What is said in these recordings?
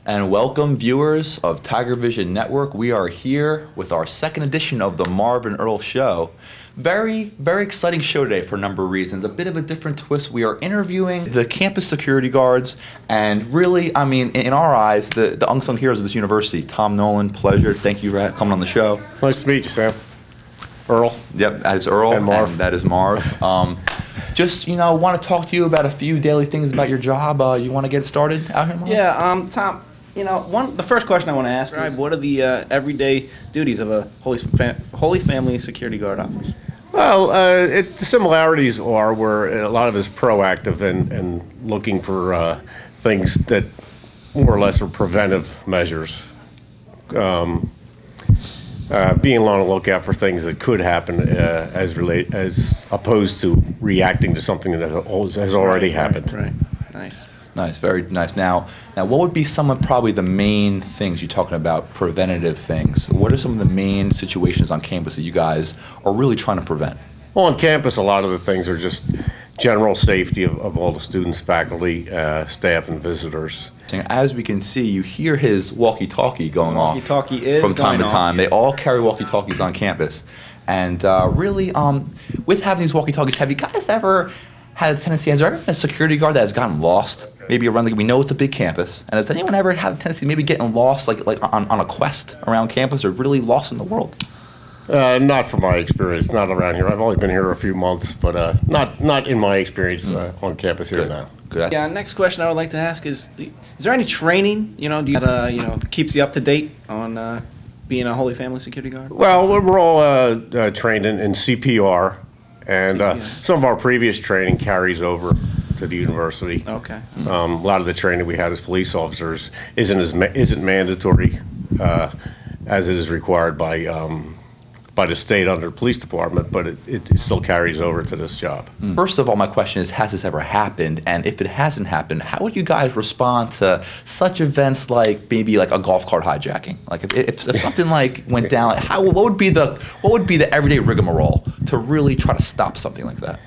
And welcome, viewers of TigerVision Network. We are here with our second edition of the Marv Earl Show. Very exciting show today for a number of reasons. A bit of a different twist. We are interviewing the campus security guards, and really, I mean, in our eyes, the unsung heroes of this university. Tom Nolan, pleasure. Thank you for coming on the show. Nice to meet you, Sam. Earl. Yep, that is Earl. And Marv. And that is Marv. Just, want to talk to you about a few daily things about your job. You want to get it started out here, Marv? Yeah, Tom. The first question I want to ask is, what are the everyday duties of a Holy Family Security Guard office? Well, the similarities are where a lot of it is proactive and looking for things that more or less are preventive measures. Being on the lookout for things that could happen as opposed to reacting to something that has already happened. Right. Nice. Nice, very nice. Now, what would be some of probably the main things you're talking about, preventative things? What are some of the main situations on campus that you guys are really trying to prevent? Well, on campus, a lot of the things are just general safety of all the students, faculty, staff, and visitors. As we can see, you hear his walkie-talkie going off from time to time. They all carry walkie-talkies on campus. And really, with having these walkie-talkies, have you guys ever had a tendency, has there ever been a security guard that has gotten lost? Maybe around we know it's a big campus. And has anyone ever had a tendency maybe getting lost like on a quest around campus or really lost in the world? Not from my experience, not around here. I've only been here a few months, but not in my experience on campus here now. Good. Yeah, next question I would like to ask is there any training, do you, keeps you up to date on being a Holy Family Security Guard? Well, we're all trained in CPR, and some of our previous training carries over to the university. Okay. A lot of the training we had as police officers isn't mandatory as it is required by the state under the police department, but it still carries over to this job. First of all, my question is, has this ever happened? And if it hasn't happened, how would you guys respond to such events like maybe like a golf cart hijacking? Like if something like went down, what would be the everyday rigmarole to really try to stop something like that?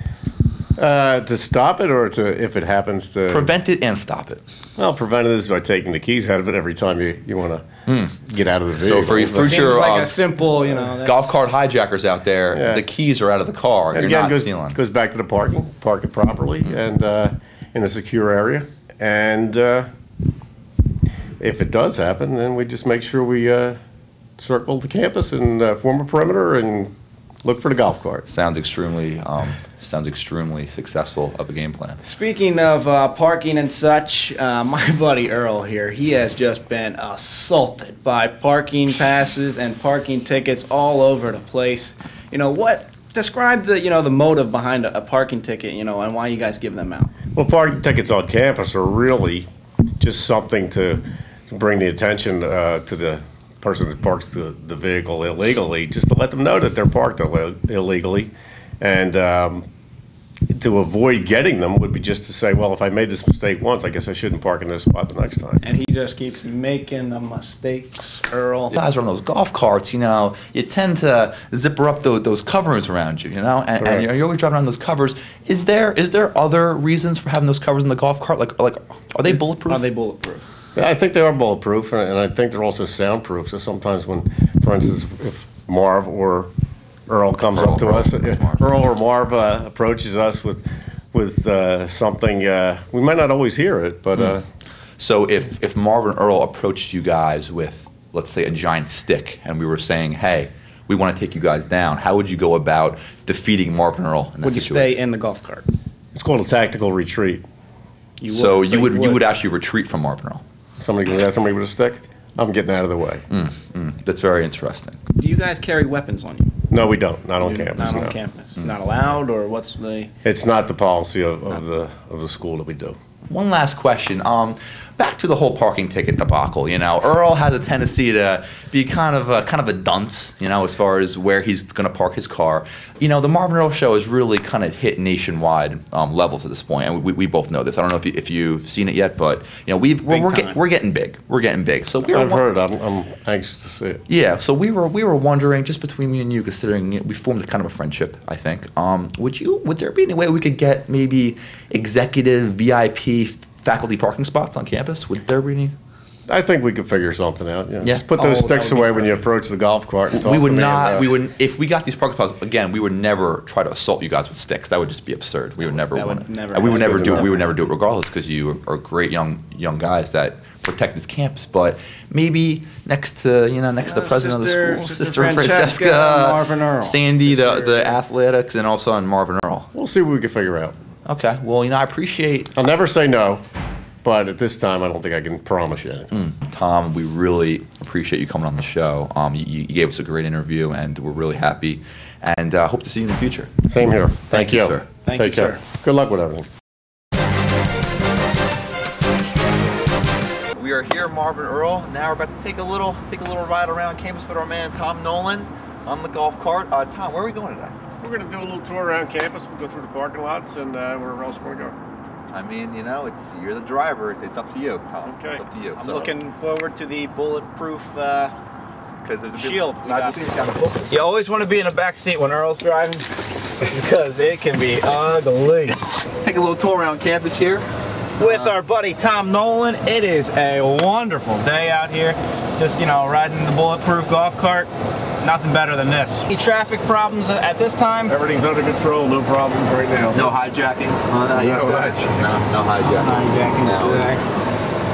To stop it, or if it happens to prevent it and stop it? Well, prevent it is by taking the keys out of it every time you want to get out of the vehicle. So for your future like a simple, golf cart hijackers out there, the keys are out of the car. And you're again, not stealing. Goes back to the parking. Park it properly and in a secure area. And if it does happen, then we just make sure we circle the campus and form a perimeter and look for the golf cart. Sounds extremely successful of a game plan. Speaking of parking and such, my buddy Earl here, he has just been assaulted by parking passes and parking tickets all over the place. Describe the motive behind a parking ticket, and why you guys give them out. Well, parking tickets on campus are really just something to bring the attention to the person that parks the vehicle illegally, just to let them know that they're parked illegally. And to avoid getting them would be just to say, well, if I made this mistake once, I guess I shouldn't park in this spot the next time. And he just keeps making the mistakes, Earl. You guys are on those golf carts, you tend to zipper up those covers around you, and you're always driving on those covers. Is there other reasons for having those covers in the golf cart? Like are they bulletproof? Are they bulletproof? Yeah, I think they are bulletproof, and I think they're also soundproof. So sometimes when, for instance, if Marv or Earl comes up to us, Earl or Marv approaches us with something, we might not always hear it, but... So if Marv and Earl approached you guys with, let's say, a giant stick, and we were saying, hey, we want to take you guys down, how would you go about defeating Marv and Earl in that situation? Would you stay in the golf cart? It's called a tactical retreat. You would actually retreat from Marv and Earl? Somebody with a stick? I'm getting out of the way. That's very interesting. Do you guys carry weapons on you? No, we don't. Not on campus. Not on campus. Not allowed, or what's the? It's not the policy of the school that we do. One last question. Back to the whole parking ticket debacle. Earl has a tendency to be kind of a dunce, as far as where he's going to park his car. The Marv Earl Show has really kind of hit nationwide levels at this point, and we both know this. I don't know if you've seen it yet, but we're getting big. We're getting big. So I've heard. I'm anxious to see it. Yeah. So we were wondering, just between me and you, considering we formed kind of a friendship, I think. Would there be any way we could get maybe executive VIP faculty parking spots on campus? Would there be any? I think we could figure something out. Yeah. Yeah. Just put those sticks away when you approach the golf cart and talk We would to me. not. We would if we got these parking spots again. We would never try to assault you guys with sticks. That would just be absurd. We would never want to. And we would never do it. We would never do it regardless because you are great young guys that protect this campus. But maybe next to the president of the school, Sister Francesca, Marvin Earl, Sandy, the athletics, and also on Marvin Earl. We'll see what we can figure out. Okay. Well, I appreciate. I'll never say no. But at this time, I don't think I can promise you anything. Tom, we really appreciate you coming on the show. You gave us a great interview, and we're really happy. And hope to see you in the future. Same here. Thank you, sir. Take care. Good luck with everything. We are here, Marvin Earl. Now we're about to take a little ride around campus with our man Tom Nolan on the golf cart. Tom, where are we going today? We're going to do a little tour around campus. We'll go through the parking lots and wherever else we want to go. I mean, you're the driver. It's up to you, Tom. Okay. It's up to you. I'm looking forward to the bulletproof shield. You always want to be in the back seat when Earl's driving because it can be ugly. Take a little tour around campus here. With our buddy Tom Nolan, it is a wonderful day out here. Just, riding the bulletproof golf cart. Nothing better than this. Any traffic problems at this time? Everything's under control, no problems right now. No hijackings on that yet? No hijackings today.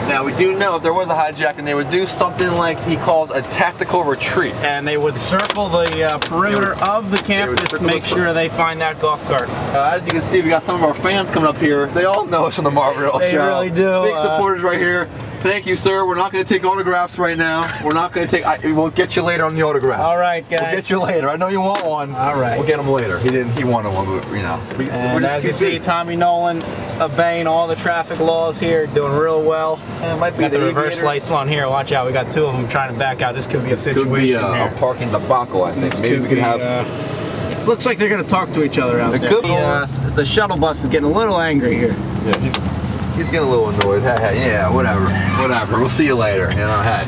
Now, we do know if there was a hijacking, they would do something like he calls a tactical retreat. And they would circle the perimeter of the campus to make sure they find that golf cart. As you can see, we got some of our fans coming up here. They all know us from the Marv Earl Show. They really do. Big supporters right here. Thank you, sir. We're not going to take autographs right now. We're not going to take. We'll get you later on the autographs. All right, guys. We'll get you later. I know you want one. All right. We'll get him later. He wanted one, but And as you see, Tommy Nolan obeying all the traffic laws here, doing real well. It might be got the reverse lights on here. Watch out. We got two of them trying to back out. This could be a situation could be here. a parking debacle, I think. Maybe we could have. Looks like they're going to talk to each other out there. The shuttle bus is getting a little angry here. Yeah, he's getting a little annoyed. Yeah, whatever. We'll see you later. Hey,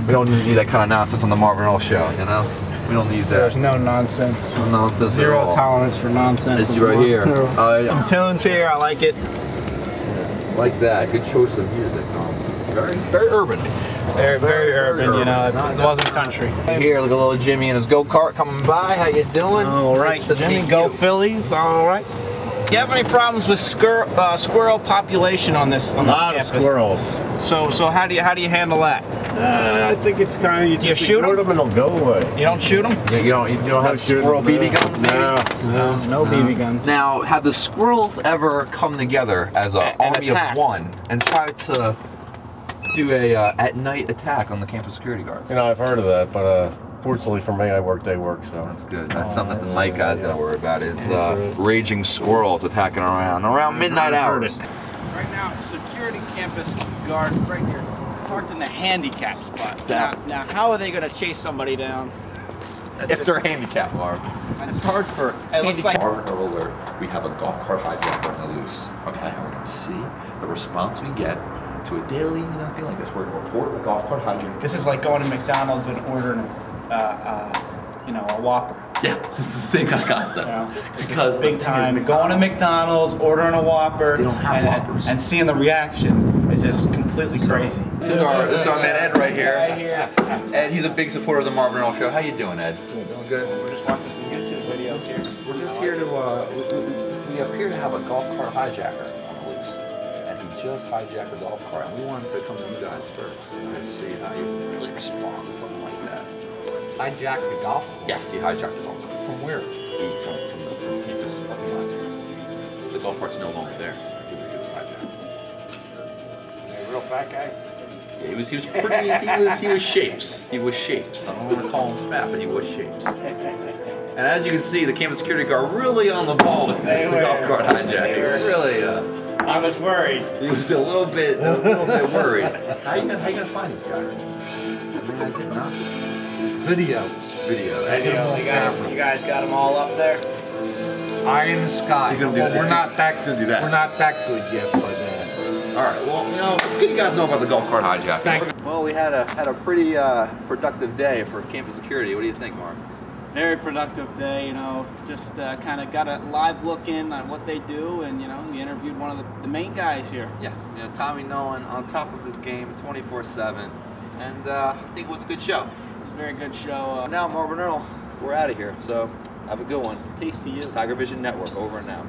we don't need that kind of nonsense on the Marv Earl Show. We don't need that. There's no nonsense. No nonsense. Zero tolerance for nonsense. It's right here. Some tunes here. I like it. Like that. Good choice of music. Very urban. Very urban. It wasn't country. Here, look at little Jimmy and his go-kart coming by. How you doing? All right, Jimmy. Go Phillies. All right. Do you have any problems with squirrel population on this campus? A lot of squirrels. So how do you handle that? I think it's kind of you just shoot them and they'll go away. You don't shoot them? Yeah, you don't have squirrel BB guns, maybe? No BB guns. Now, have the squirrels ever come together as an army of one and try to do a at-night attack on the campus security guards? I've heard of that, but fortunately for me, I work day work, so that's good. That's something that the night guy's got to worry about. Is raging squirrels attacking around midnight hours. Right now, security campus guard right here, parked in the handicap spot. Now, how are they going to chase somebody down? If they're handicapped, Marv. It's hard for handicapped. Marvin Earl, we have a golf cart hijacker on the loose. Okay, and we're going to see the response we get to a daily, thing like this. We're going to report a golf cart hijacker. This is like going to McDonald's and ordering, a Whopper. Yeah, this is the same kind of concept. Because big time, going to McDonald's, ordering a Whopper, they don't have Whoppers, and seeing the reaction is just completely crazy. This is our man Ed right here. Ed, he's a big supporter of the Marvin Earl Show. How you doing, Ed? Doing good. We're just watching some YouTube videos here. We're just here to. We appear to have a golf cart hijacker on the loose, and he just hijacked the golf cart. And we wanted to come to you guys first to see how you really respond to something like that. Hijacked the golf cart? Yes, he hijacked the golf cart. From where? From campus parking lot. The golf cart's no longer there. He was hijacked. A real fat guy? Yeah, he was pretty. He was shapes. He was shapes. I don't want to call him fat, but he was shapes. And as you can see, the campus security guard really on the ball with this golf cart hijacking. Really. I was worried. He was a little bit worried. How you gonna find this guy? I did not. Video. You guys got them all up there? Eye in the sky. He's gonna do that. We're not that good yet, but. All right. Well, it's good you guys know about the golf cart hijacking. Well, we had a pretty productive day for campus security. What do you think, Mark? Very productive day, you know, just kind of got a live look in on what they do, and, you know, we interviewed one of the main guys here. Yeah, you know, Tommy Nolan on top of his game 24/7, and I think it was a good show. It was a very good show. Now, Marv Earl, we're out of here, so have a good one. Peace to you. TigerVision Network, over and out.